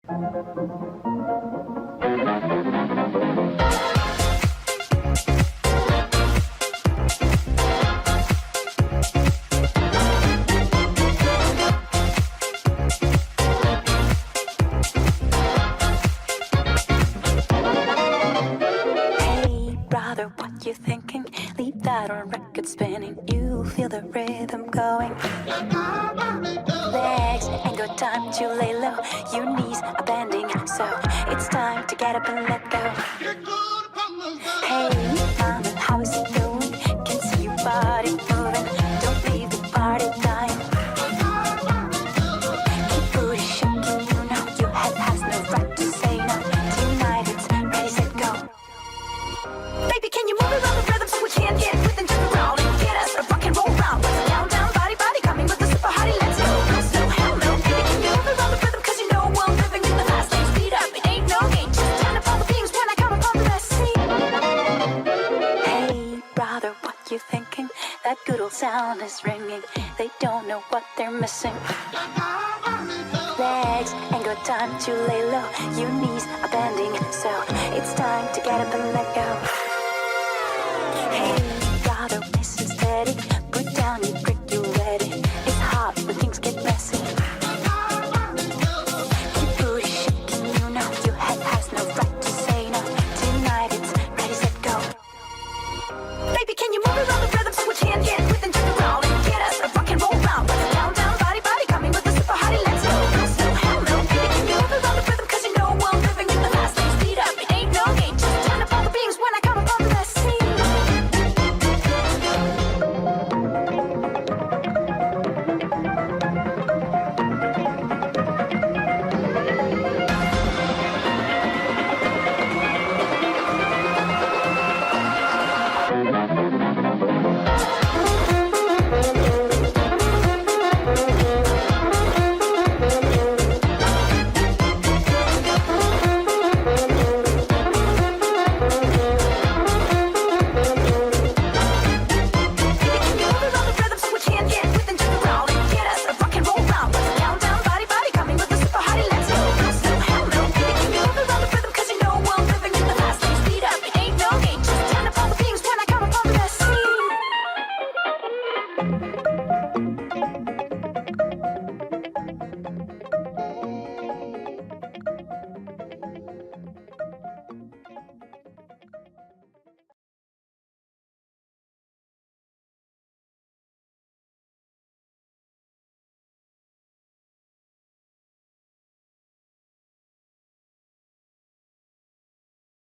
What you thinking? Leave that on record spinning. You feel the rhythm going. Legs ain't got time to lay low. Your knees are bending, so it's time to get up and let go. Hey, mama, how is it going? Can see your body moving. Don't leave the party dying. Keep booty shaking, you know your head has no right to say no. Tonight it's ready, set, go. Baby, can you move around the rhythm so we can get with and jump around and get us a rock and roll round? With a down, down, body, body coming with the super hottie. Let's go, go slow, hell no. Baby, can you move around the rhythm? Cause you know I'm living in the fast lane. Speed up, it ain't no game. Just turn up all the beams when I come upon the scene. Hey, brother, what you thinking? That good old sound is ringing. They don't know what they're missing. Legs ain't got time to lay low. Your knees are bending, so it's time to get up and let go.